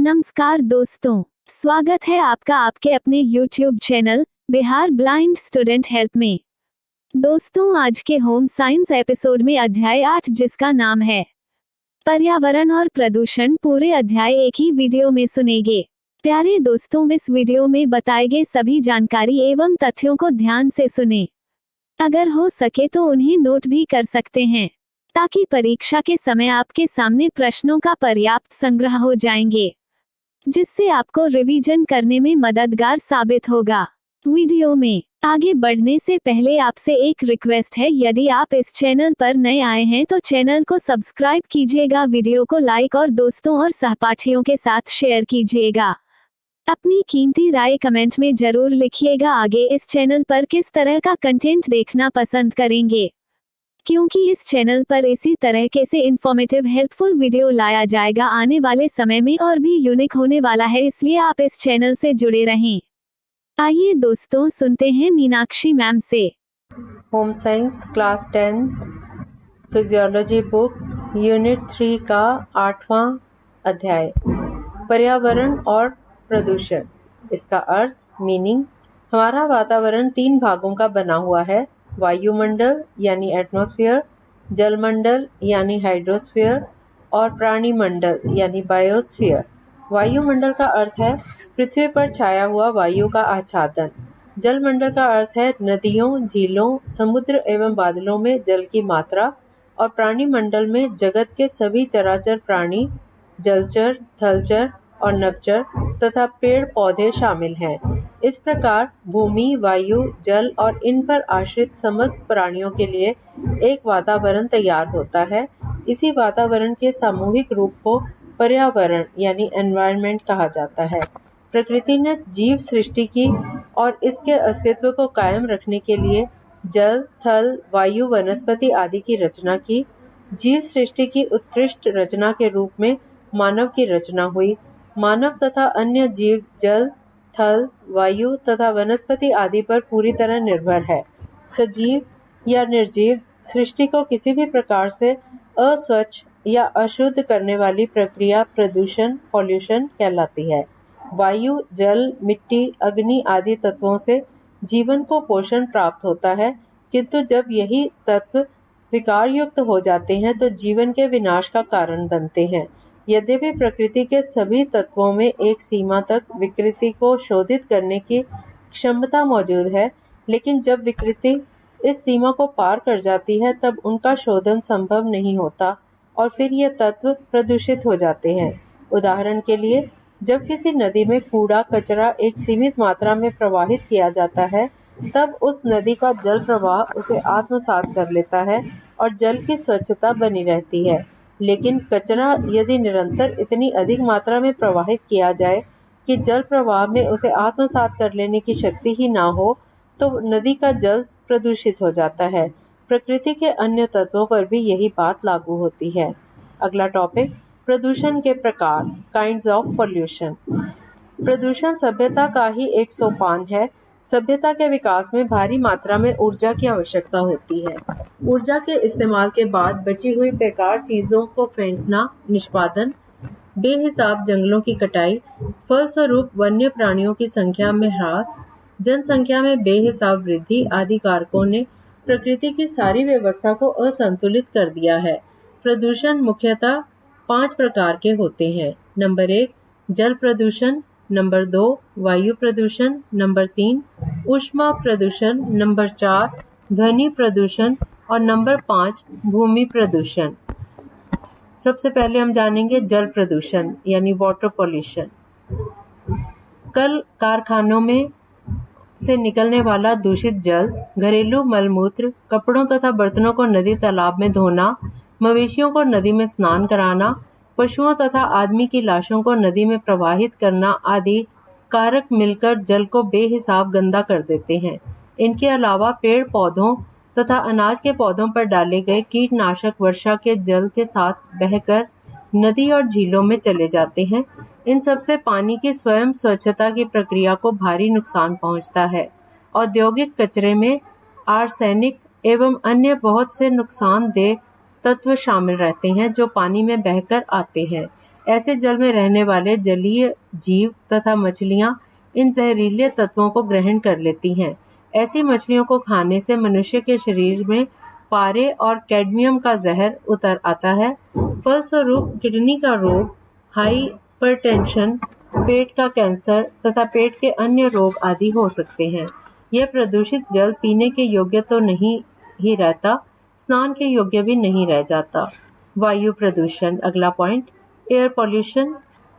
नमस्कार दोस्तों, स्वागत है आपका आपके अपने YouTube channel Bihar blind student help में। दोस्तों, आज के होम साइंस एपिसोड में अध्याय 8 जिसका नाम है पर्यावरण और प्रदूषण, पूरे अध्याय एक ही वीडियो में सुनेंगे। प्यारे दोस्तों, इस वीडियो में बताए गए सभी जानकारी एवं तथ्यों को ध्यान से सुने। अगर हो सके तो उन्हें नोट भी कर सकते हैं ताकि परीक्षा के समय आपके सामने प्रश्नों का पर्याप्त संग्रह हो जाएंगे, जिससे आपको रिवीजन करने में मददगार साबित होगा। वीडियो में आगे बढ़ने से पहले आपसे एक रिक्वेस्ट है, यदि आप इस चैनल पर नए आए हैं तो चैनल को सब्सक्राइब कीजिएगा, वीडियो को लाइक और दोस्तों और सहपाठियों के साथ शेयर कीजिएगा। अपनी कीमती राय कमेंट में जरूर लिखिएगा। आगे इस चैनल पर किस तरह का कंटेंट देखना पसंद करेंगे, क्योंकि इस चैनल पर इसी तरह के से इन्फॉर्मेटिव हेल्पफुल वीडियो लाया जाएगा आने वाले समय में और भी यूनिक होने वाला है, इसलिए आप इस चैनल से जुड़े रहें। आइए दोस्तों, सुनते हैं मीनाक्षी मैम से। Home science class 10 physiology book unit 3 का 8वां अध्याय पर्यावरण और प्रदूषण। इसका अर्थ मीनिंग। हमारा वातावरण 3 भागों का बना हुआ है, वायुमंडल यानी एटमॉस्फेयर, जलमंडल यानी हाइड्रोस्फीयर और प्राणीमंडल यानी बायोस्फीयर। वायुमंडल का अर्थ है पृथ्वी पर छाया हुआ वायु का आच्छादन। जलमंडल का अर्थ है नदियों, झीलों, समुद्र एवं बादलों में जल की मात्रा। और प्राणीमंडल में जगत के सभी चराचर प्राणी, जलचर, थलचर और नभचर तथा पेड़ पौधे शामिल हैं। इस प्रकार भूमि, वायु, जल और इन पर आश्रित समस्त प्राणियों के लिए एक वातावरण तैयार होता है। इसी वातावरण के सामूहिक रूप को पर्यावरण यानी एनवायरनमेंट कहा जाता है। प्रकृति ने जीव सृष्टि की और इसके अस्तित्व को कायम रखने के लिए जल, थल, वायु, वनस्पति आदि की रचना की। जीव सृष्टि की उत्कृष्ट रचना के रूप में मानव की रचना हुई। मानव तथा अन्य जीव जल, थल, वायु तथा वनस्पति आदि पर पूरी तरह निर्भर है। सजीव या निर्जीव सृष्टि को किसी भी प्रकार से अस्वच्छ या अशुद्ध करने वाली प्रक्रिया प्रदूषण, पॉल्यूशन कहलाती है। वायु, जल, मिट्टी, अग्नि आदि तत्वों से जीवन को पोषण प्राप्त होता है, किंतु जब यही तत्व विकार युक्त हो जाते हैं तो जीवन के विनाश का कारण बनते हैं। यद्यपि प्रकृति के सभी तत्वों में एक सीमा तक विकृति को शोधित करने की क्षमता मौजूद है, लेकिन जब विकृति इस सीमा को पार कर जाती है तब उनका शोधन संभव नहीं होता और फिर ये तत्व प्रदूषित हो जाते हैं। उदाहरण के लिए, जब किसी नदी में कूड़ा कचरा एक सीमित मात्रा में प्रवाहित किया जाता है, तब उस नदी का जल प्रवाह उसे आत्मसात कर लेता है और जल की स्वच्छता बनी रहती है। लेकिन कचरा यदि निरंतर इतनी अधिक मात्रा में प्रवाहित किया जाए कि जल प्रवाह में उसे आत्मसात कर लेने की शक्ति ही ना हो, तो नदी का जल प्रदूषित हो जाता है। प्रकृति के अन्य तत्वों पर भी यही बात लागू होती है। अगला टॉपिक, प्रदूषण के प्रकार, काइंड्स ऑफ पोल्यूशन। प्रदूषण सभ्यता का ही एक सोपान है। सभ्यता के विकास में भारी मात्रा में ऊर्जा की आवश्यकता होती है। ऊर्जा के इस्तेमाल के बाद बची हुई बेकार चीजों को फेंकना, निष्पादन, बेहिसाब जंगलों की कटाई, फलस्वरूप वन्य प्राणियों की संख्या में ह्रास, जनसंख्या में बेहिसाब वृद्धि आदि कारकों ने प्रकृति की सारी व्यवस्था को असंतुलित कर दिया है। प्रदूषण मुख्यतः 5 प्रकार के होते हैं। नंबर 1 जल प्रदूषण, नंबर 2 वायु प्रदूषण, नंबर 3 ऊष्मा प्रदूषण, नंबर 4 ध्वनि प्रदूषण और नंबर 5 भूमि प्रदूषण। सबसे पहले हम जानेंगे जल प्रदूषण यानी वाटर पॉल्यूशन। कल कारखानों में से निकलने वाला दूषित जल, घरेलू मलमूत्र, कपड़ों तथा बर्तनों को नदी तालाब में धोना, मवेशियों को नदी में स्नान कराना, पशुओं तथा आदमी की लाशों को नदी में प्रवाहित करना आदि कारक मिलकर जल को बेहिसाब गंदा कर देते हैं। इनके अलावा पेड़ पौधों तथा अनाज के पौधों पर डाले गए कीटनाशक वर्षा के जल के साथ बहकर नदी और झीलों में चले जाते हैं। इन सबसे पानी की स्वयं स्वच्छता की प्रक्रिया को भारी नुकसान पहुंचता है। औद्योगिक कचरे में आर्सेनिक एवं अन्य बहुत से नुकसानदेह तत्व शामिल रहते हैं जो पानी में बहकर आते हैं। ऐसे जल में रहने वाले जलीय जीव तथा मछलियां इन जहरीले तत्वों को ग्रहण कर लेती हैं। ऐसी मछलियों को खाने से मनुष्य के शरीर में पारे और कैडमियम का जहर उतर आता है। फलस्वरूप किडनी का रोग, हाइपरटेंशन, पेट का कैंसर तथा पेट के अन्य रोग आदि हो सकते हैं। यह प्रदूषित जल पीने के योग्य तो नहीं ही रहता, स्नान के योग्य भी नहीं रह जाता। वायु प्रदूषण, अगला पॉइंट, एयर पॉल्यूशन।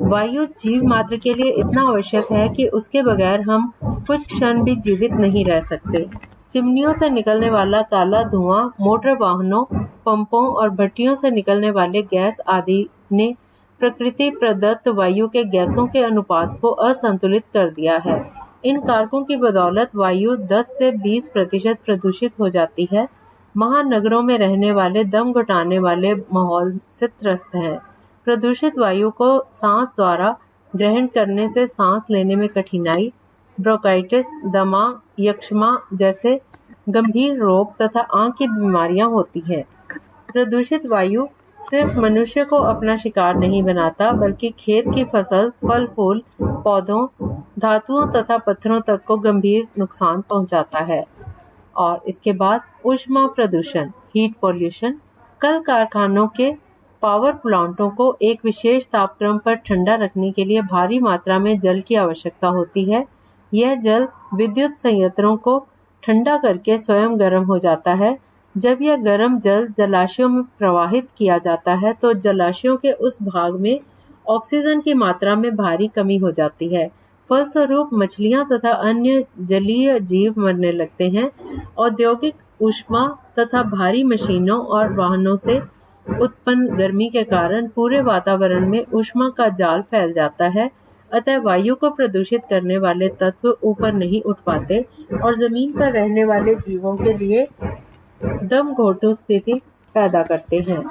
वायु जीव मात्र के लिए इतना आवश्यक है कि उसके बगैर हम कुछ क्षण भी जीवित नहीं रह सकते। चिमनियों से निकलने वाला काला धुआं, मोटर वाहनों, पंपों और भट्टियों से निकलने वाले गैस आदि ने प्रकृति प्रदत्त वायु के गैसों के अनुपात को असंतुलित कर दिया है। इन कारकों की बदौलत वायु 10 से 20% प्रदूषित हो जाती है। महानगरों में रहने वाले दम घुटाने वाले माहौल से त्रस्त हैं। प्रदूषित वायु को सांस द्वारा ग्रहण करने से सांस लेने में कठिनाई, ब्रोंकाइटिस, दमा, यक्ष्मा जैसे गंभीर रोग तथा आंख की बीमारियां होती हैं। प्रदूषित वायु सिर्फ मनुष्य को अपना शिकार नहीं बनाता, बल्कि खेत की फसल, फल फूल, पौधों, धातुओं तथा पत्थरों तक को गंभीर नुकसान पहुंचाता है। और इसके बाद ऊष्मा प्रदूषण, हीट पॉल्यूशन। कल कारखानों के पावर प्लांटों को एक विशेष तापक्रम पर ठंडा रखने के लिए भारी मात्रा में जल की आवश्यकता होती है। यह जल विद्युत संयंत्रों को ठंडा करके स्वयं गर्म हो जाता है। जब यह गर्म जल जलाशयों में प्रवाहित किया जाता है तो जलाशयों के उस भाग में ऑक्सीजन की मात्रा में भारी कमी हो जाती है। फलस्वरूप मछलियां तथा अन्य जलीय जीव मरने लगते हैं। औद्योगिक ऊष्मा तथा भारी मशीनों और वाहनों से उत्पन्न गर्मी के कारण पूरे वातावरण में ऊष्मा का जाल फैल जाता है। अतः वायु को प्रदूषित करने वाले तत्व ऊपर नहीं उठ पाते और जमीन पर रहने वाले जीवों के लिए दम घोटू स्थिति पैदा करते हैं।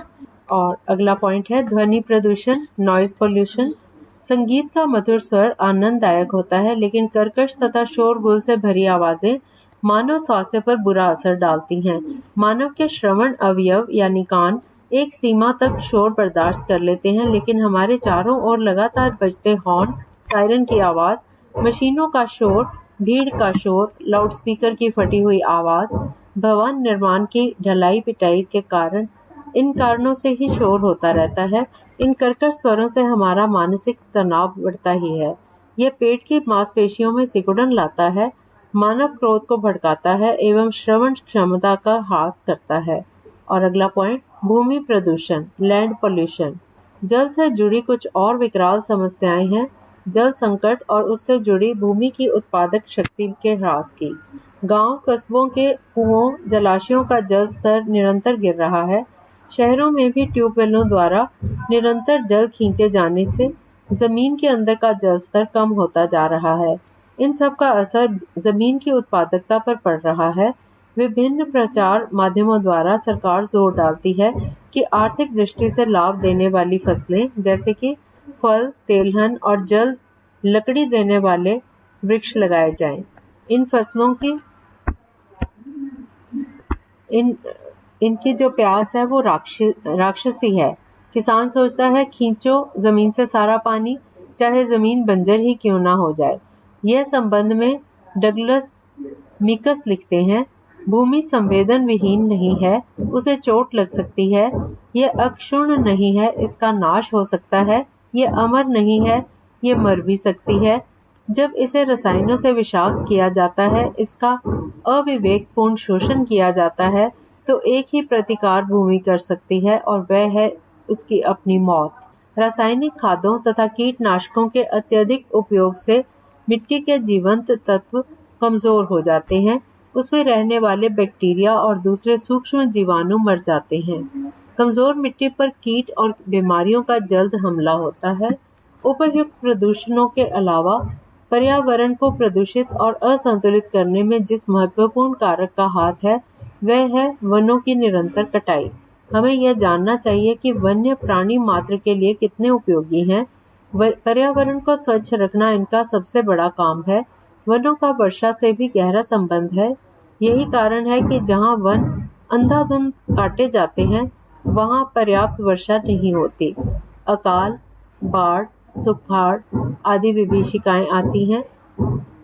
और अगला पॉइंट है ध्वनि प्रदूषण, नॉइज पोल्यूशन। संगीत का मधुर स्वर आनंददायक होता है, लेकिन कर्कश तथा शोरगुल से भरी आवाजें मानव स्वास्थ्य पर बुरा असर डालती हैं। मानव के श्रवण अवयव यानी कान एक सीमा तक शोर बर्दाश्त कर लेते हैं, लेकिन हमारे चारों ओर लगातार बजते हॉर्न, सायरन की आवाज, मशीनों का शोर, भीड़ का शोर, लाउडस्पीकर की फटी हुई आवाज, भवन निर्माण की ढलाई पिटाई के कारण, इन कारणों से ही शोर होता रहता है। इन कर्कश स्वरों से हमारा मानसिक तनाव बढ़ता ही है। यह पेट की मांसपेशियों में सिकुड़न लाता है, मानव क्रोध को भड़काता है एवं श्रवण क्षमता का ह्रास करता है। और अगला पॉइंट, भूमि प्रदूषण, लैंड पोल्यूशन। जल से जुड़ी कुछ और विकराल समस्याएं हैं। जल संकट और उससे जुड़ी भूमि की उत्पादक शक्ति के ह्रास की। गांव कस्बों के कुओं, जलाशयों का जल स्तर निरंतर गिर रहा है। शहरों में भी ट्यूबवेलों द्वारा निरंतर जल खींचे जाने से जमीन के अंदर का जल स्तर कम होता जा रहा है। इन सब का असर जमीन की उत्पादकता पर पड़ रहा है। विभिन्न प्रचार माध्यमों द्वारा सरकार जोर डालती है कि आर्थिक दृष्टि से लाभ देने वाली फसलें जैसे कि फल, तेलहन और जल लकड़ी देने वाले वृक्ष लगाए जाएं। इन फसलों की इनकी जो प्यास है वो राक्षसी है। किसान सोचता है खींचो जमीन से सारा पानी, चाहे जमीन बंजर ही क्यों ना हो जाए। यह संबंध में डगलस मिकस लिखते हैं, भूमि संवेदन विहीन नहीं है, उसे चोट लग सकती है। यह अक्षुण्ण नहीं है, इसका नाश हो सकता है। यह अमर नहीं है, ये मर भी सकती है। जब इसे रसायनों से विषाक्त किया जाता है, इसका अविवेकपूर्ण शोषण किया जाता है, तो एक ही प्रतिकार भूमि कर सकती है और वह है उसकी अपनी मौत। रासायनिक खादों तथा कीटनाशकों के अत्यधिक उपयोग से मिट्टी के जीवंत तत्व कमजोर हो जाते हैं। उसमें रहने वाले बैक्टीरिया और दूसरे सूक्ष्म जीवाणु मर जाते हैं। कमजोर मिट्टी पर कीट और बीमारियों का जल्द हमला होता है। उपयुक्त प्रदूषणों के अलावा पर्यावरण को प्रदूषित और असंतुलित करने में जिस महत्वपूर्ण कारक का हाथ है वह है वनों की निरंतर कटाई। हमें यह जानना चाहिए कि वन्य प्राणी मात्र के लिए कितने उपयोगी हैं। पर्यावरण को स्वच्छ रखना इनका सबसे बड़ा काम है। वनों का वर्षा से भी गहरा संबंध है। यही कारण है कि जहाँ वन अंधाधुंध काटे जाते हैं वहाँ पर्याप्त वर्षा नहीं होती। अकाल, बाढ़, सुखाड़ आदि विभीषिकाएं आती हैं।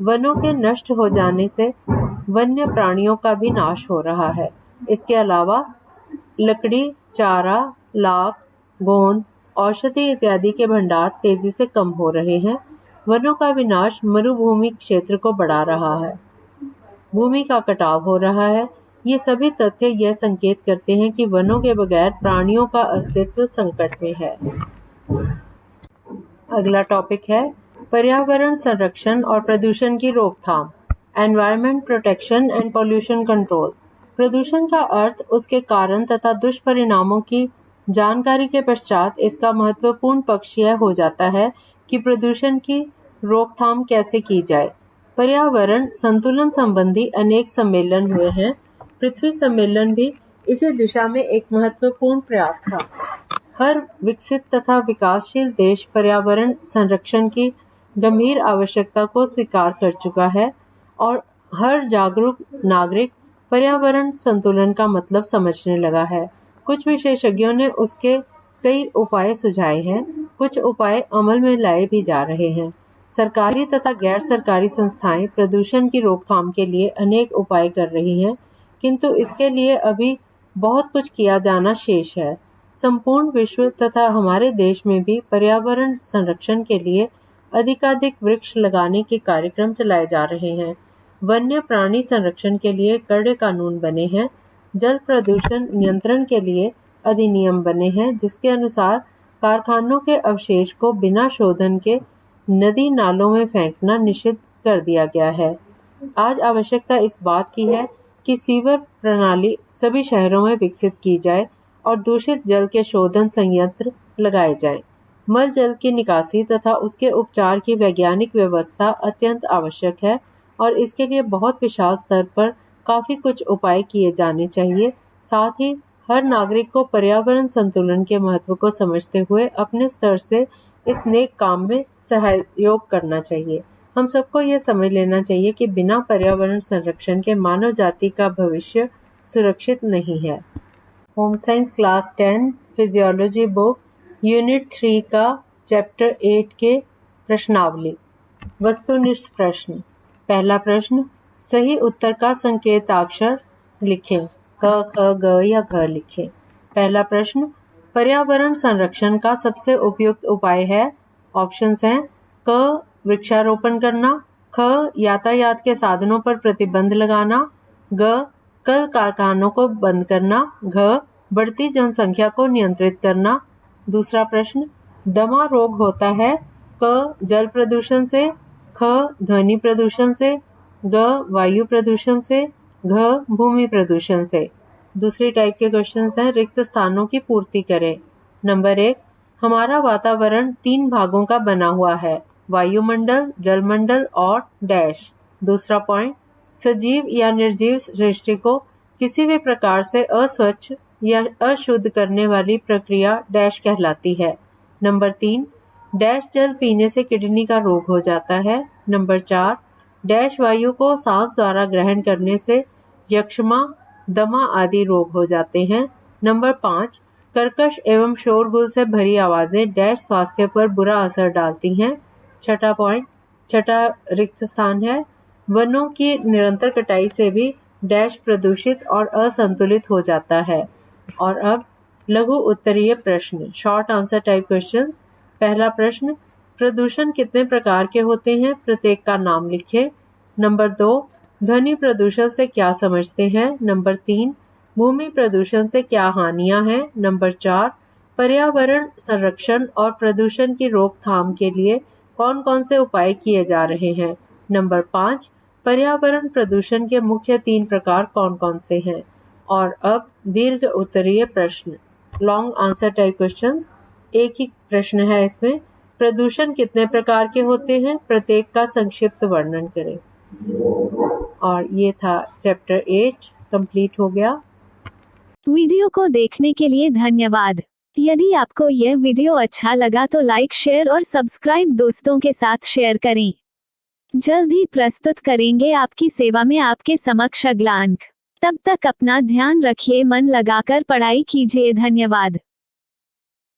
वनों के नष्ट हो जाने से वन्य प्राणियों का भी नाश हो रहा है। इसके अलावा लकड़ी, चारा, लाख, गोंद, औषधि इत्यादि के भंडार तेजी से कम हो रहे हैं। वनों का विनाश मरुभूमि क्षेत्र को बढ़ा रहा है। भूमि का कटाव हो रहा है। ये सभी तथ्य यह संकेत करते हैं कि वनों के बगैर प्राणियों का अस्तित्व संकट में है। अगला टॉपिक है पर्यावरण संरक्षण और प्रदूषण की रोकथाम, environment protection and pollution control. प्रदूषण का अर्थ उसके कारण तथा दुष्परिणामों की जानकारी के पश्चात इसका महत्वपूर्ण पक्ष यह हो जाता है कि प्रदूषण की रोकथाम कैसे की जाए। पर्यावरण संतुलन संबंधी अनेक सम्मेलन हुए हैं। पृथ्वी सम्मेलन भी इसी दिशा में एक महत्वपूर्ण प्रयास था। हर विकसित तथा विकासशील देश पर्यावरण संरक्षण की गंभीर आवश्यकता को स्वीकार कर चुका है और हर जागरूक नागरिक पर्यावरण संतुलन का मतलब समझने लगा है। कुछ विशेषज्ञों ने उसके कई उपाय सुझाए हैं। कुछ उपाय अमल में लाए भी जा रहे हैं। सरकारी तथा गैर सरकारी संस्थाएं प्रदूषण की रोकथाम के लिए अनेक उपाय कर रही हैं, किंतु इसके लिए अभी बहुत कुछ किया जाना शेष है। संपूर्ण विश्व तथा हमारे देश में भी पर्यावरण संरक्षण के लिए अधिकाधिक वृक्ष लगाने के कार्यक्रम चलाए जा रहे हैं। वन्य प्राणी संरक्षण के लिए कड़े कानून बने हैं। जल प्रदूषण नियंत्रण के लिए अधिनियम बने हैं, जिसके अनुसार कारखानों के अवशेष को बिना शोधन के नदी नालों में फेंकना निषिद्ध कर दिया गया है। आज आवश्यकता इस बात की है कि सीवर प्रणाली सभी शहरों में विकसित की जाए और दूषित जल के शोधन संयंत्र लगाए जाएं। मल जल की निकासी तथा उसके उपचार की वैज्ञानिक व्यवस्था अत्यंत आवश्यक है और इसके लिए बहुत विशाल स्तर पर काफी कुछ उपाय किए जाने चाहिए। साथ ही हर नागरिक को पर्यावरण संतुलन के महत्व को समझते हुए अपने स्तर से इस नेक काम में सहयोग करना चाहिए। हम सबको यह समझ लेना चाहिए कि बिना पर्यावरण संरक्षण के मानव जाति का भविष्य सुरक्षित नहीं है। Home science class 10 physiology book unit 3 का चैप्टर 8 के प्रश्नावली। वस्तुनिष्ठ प्रश्न। पहला प्रश्न, सही उत्तर का संकेताक्षर लिखें। क, ख, ग या घ लिखें। पहला प्रश्न, पर्यावरण संरक्षण का सबसे उपयुक्त उपाय है। ऑप्शंस हैं क, वृक्षारोपण करना, ख, यातायात के साधनों पर प्रतिबंध लगाना, ग, कल कारखानों को बंद करना, घ, बढ़ती जनसंख्या को नियंत्रित करना। दूसरा प्रश्न, दमा रोग होता है क, जल प्रदूषण से, ख, ध्वनि प्रदूषण से, ग, वायु प्रदूषण से, घ, भूमि प्रदूषण से। दूसरी टाइप के क्वेश्चंस हैं, रिक्त स्थानों की पूर्ति करें। नंबर 1, हमारा वातावरण 3 भागों का बना हुआ है, वायुमंडल, जलमंडल और डैश। दूसरा पॉइंट, सजीव या निर्जीव सृष्टि को किसी भी प्रकार से अस्वच्छ या अशुद्ध करने वाली प्रक्रिया डैश कहलाती है। नंबर 3, डैश जल पीने से किडनी का रोग हो जाता है। नंबर 4, डैश वायु को सांस द्वारा ग्रहण करने से यक्ष्मा, दमा आदि रोग हो जाते हैं। नंबर 5, कर्कश एवं शोरगुल से भरी आवाजें डैश स्वास्थ्य पर बुरा असर डालती हैं। छठा रिक्त स्थान है, वनों की निरंतर कटाई से भी डैश प्रदूषित और असंतुलित हो जाता है। और अब लघु उत्तरीय प्रश्न, शॉर्ट आंसर टाइप क्वेश्चंस। पहला प्रश्न, प्रदूषण कितने प्रकार के होते हैं, प्रत्येक का नाम लिखें। नंबर 2, ध्वनि प्रदूषण से क्या समझते हैं। नंबर 3, भूमि प्रदूषण से क्या हानियां हैं। नंबर 4, पर्यावरण संरक्षण और प्रदूषण की रोकथाम के लिए कौन कौन से उपाय किए जा रहे हैं। नंबर 5, पर्यावरण प्रदूषण के मुख्य 3 प्रकार कौन कौन से हैं। और अब दीर्घ उत्तरीय प्रश्न, लॉन्ग आंसर टाइप क्वेश्चंस। एक ही प्रश्न है इसमें, प्रदूषण कितने प्रकार के होते हैं, प्रत्येक का संक्षिप्त वर्णन करें। और ये था चैप्टर 8 कंप्लीट हो गया। वीडियो को देखने के लिए धन्यवाद। यदि आपको यह वीडियो अच्छा लगा तो लाइक, शेयर और सब्सक्राइब दोस्तों के साथ शेयर करें। जल्द ही प्रस्तुत करेंगे आपकी सेवा में आपके समक्ष अगला अंक। तब तक अपना ध्यान रखिए, मन लगाकर पढ़ाई कीजिए। धन्यवाद।